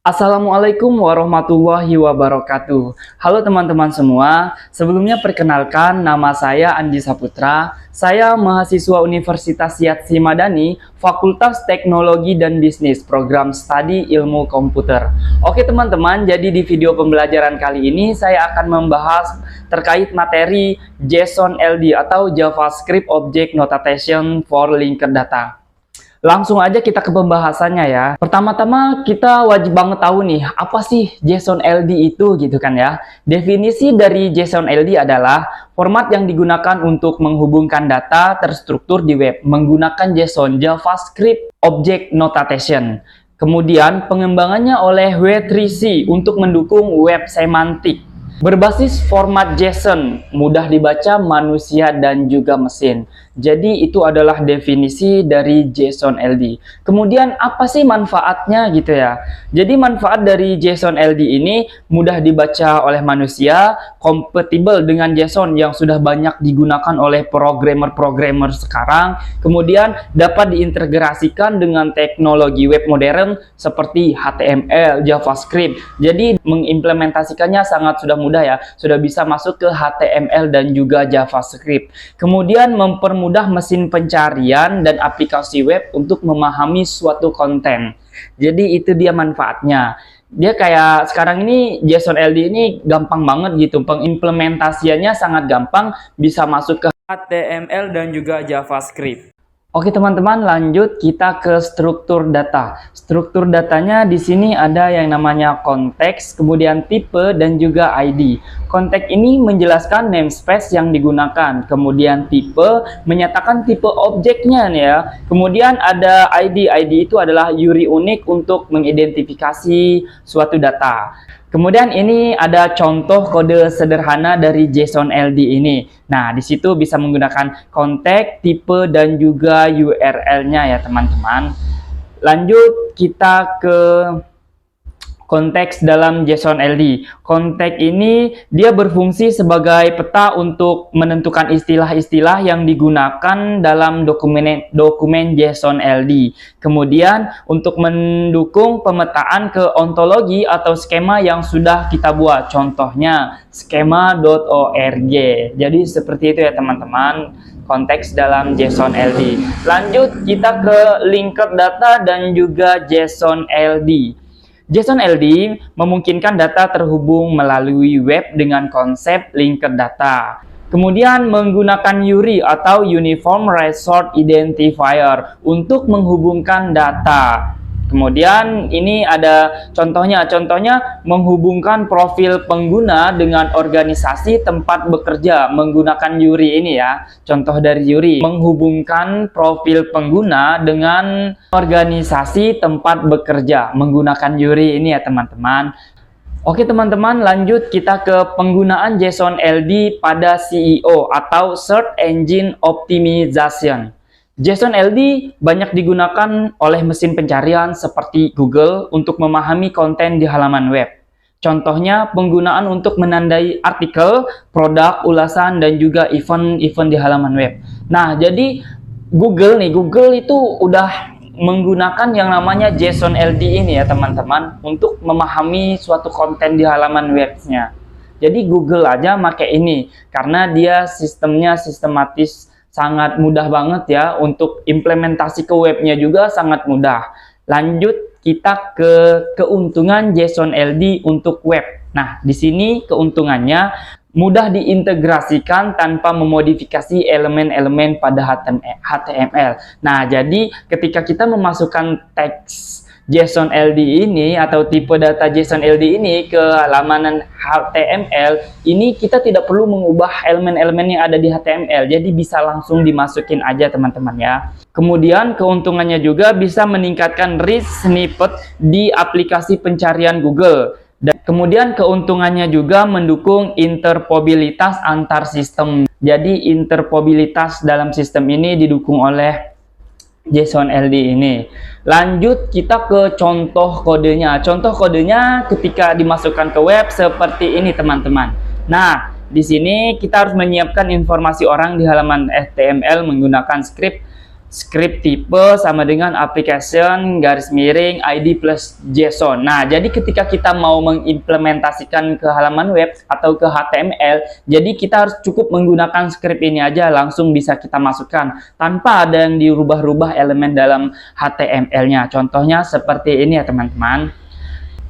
Assalamualaikum warahmatullahi wabarakatuh. Halo teman-teman semua, sebelumnya perkenalkan nama saya Andi Saputra. Saya mahasiswa Universitas Yatsi Madani, Fakultas Teknologi dan Bisnis, Program Studi Ilmu Komputer. Oke teman-teman, jadi di video pembelajaran kali ini saya akan membahas terkait materi JSON LD atau JavaScript Object Notation for Linked Data. Langsung aja kita ke pembahasannya ya. Pertama-tama kita wajib banget tahu nih, apa sih JSON LD itu gitu kan ya. Definisi dari JSON LD adalah format yang digunakan untuk menghubungkan data terstruktur di web menggunakan JSON JavaScript Object Notation. Kemudian pengembangannya oleh W3C untuk mendukung web semantik. Berbasis format JSON, mudah dibaca manusia dan juga mesin. Jadi itu adalah definisi dari JSON LD. Kemudian apa sih manfaatnya gitu ya? Jadi manfaat dari JSON LD ini mudah dibaca oleh manusia, kompatibel dengan JSON yang sudah banyak digunakan oleh programmer-programmer sekarang. Kemudian dapat diintegrasikan dengan teknologi web modern seperti HTML, JavaScript. Jadi mengimplementasikannya sangat sudah mudah ya. Sudah bisa masuk ke HTML dan juga JavaScript. Kemudian mempermudah mesin pencarian dan aplikasi web untuk memahami suatu konten. Jadi itu dia manfaatnya. Dia kayak sekarang ini JSON LD ini gampang banget gitu. Pengimplementasiannya sangat gampang, bisa masuk ke HTML dan juga JavaScript. Oke teman-teman, lanjut kita ke struktur data. Struktur datanya di sini ada yang namanya konteks, kemudian tipe dan juga ID. Konteks ini menjelaskan namespace yang digunakan, kemudian tipe menyatakan tipe objeknya nih ya. Kemudian ada ID. ID itu adalah URI unik untuk mengidentifikasi suatu data. Kemudian ini ada contoh kode sederhana dari JSON LD ini. Nah, di situ bisa menggunakan konteks, tipe, dan juga URL-nya ya teman-teman. Lanjut kita ke konteks dalam JSON LD. Konteks ini dia berfungsi sebagai peta untuk menentukan istilah-istilah yang digunakan dalam dokumen JSON LD. Kemudian untuk mendukung pemetaan ke ontologi atau skema yang sudah kita buat. Contohnya skema.org. Jadi seperti itu ya teman-teman, konteks dalam JSON LD. Lanjut kita ke linked data dan juga JSON LD. JSON LD memungkinkan data terhubung melalui web dengan konsep linked data. Kemudian menggunakan URI atau Uniform Resource Identifier untuk menghubungkan data. Kemudian ini ada contohnya menghubungkan profil pengguna dengan organisasi tempat bekerja menggunakan URI ini ya. Contoh dari URI, menghubungkan profil pengguna dengan organisasi tempat bekerja menggunakan URI ini ya teman-teman. Oke teman-teman, lanjut kita ke penggunaan JSON LD pada SEO atau Search Engine Optimization. JSON LD banyak digunakan oleh mesin pencarian seperti Google untuk memahami konten di halaman web. Contohnya penggunaan untuk menandai artikel, produk, ulasan, dan juga event-event di halaman web. Nah, jadi Google itu udah menggunakan yang namanya JSON LD ini ya teman-teman untuk memahami suatu konten di halaman webnya. Jadi Google aja pakai ini karena dia sistemnya sistematis, sangat mudah banget ya untuk implementasi ke webnya juga sangat mudah. Lanjut kita ke keuntungan JSON LD untuk web. Nah, di sini keuntungannya mudah diintegrasikan tanpa memodifikasi elemen-elemen pada HTML. Nah, jadi ketika kita memasukkan teks JSON LD ini atau tipe data JSON LD ini ke halaman HTML, ini kita tidak perlu mengubah elemen-elemen yang ada di HTML, jadi bisa langsung dimasukin aja teman-teman ya. Kemudian keuntungannya juga bisa meningkatkan rich snippet di aplikasi pencarian Google. Dan kemudian keuntungannya juga mendukung interoperabilitas antar sistem. Jadi interoperabilitas dalam sistem ini didukung oleh JSON LD ini. Lanjut kita ke contoh kodenya. Contoh kodenya ketika dimasukkan ke web seperti ini teman-teman. Nah, di sini kita harus menyiapkan informasi orang di halaman HTML menggunakan script tipe sama dengan application garis miring ID plus JSON. Nah, jadi ketika kita mau mengimplementasikan ke halaman web atau ke HTML, jadi kita harus cukup menggunakan script ini aja, langsung bisa kita masukkan tanpa ada yang dirubah-rubah elemen dalam HTML-nya. Contohnya seperti ini ya teman-teman.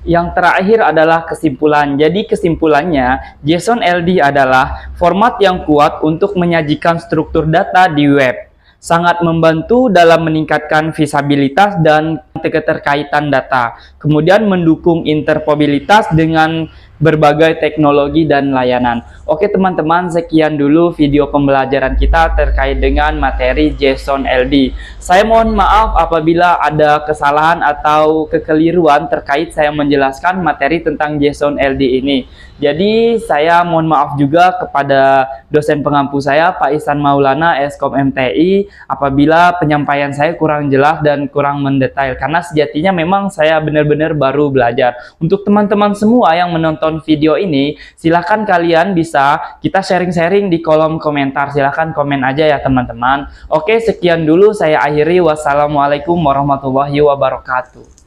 Yang terakhir adalah kesimpulan. Jadi kesimpulannya, JSON LD adalah format yang kuat untuk menyajikan struktur data di web. Sangat membantu dalam meningkatkan visabilitas dan keterkaitan data. Kemudian mendukung interoperabilitas dengan berbagai teknologi dan layanan. Oke teman-teman, sekian dulu video pembelajaran kita terkait dengan materi JSON LD. Saya mohon maaf apabila ada kesalahan atau kekeliruan terkait saya menjelaskan materi tentang JSON LD ini. Jadi saya mohon maaf juga kepada dosen pengampu saya Pak Ihsan Maulana Eskom MTI apabila penyampaian saya kurang jelas dan kurang mendetail, karena sejatinya memang saya benar-benar baru belajar. Untuk teman-teman semua yang menonton video ini, silahkan kalian bisa kita sharing-sharing di kolom komentar. Silahkan komen aja ya teman-teman. Oke, sekian dulu saya akhiri. Wassalamualaikum warahmatullahi wabarakatuh.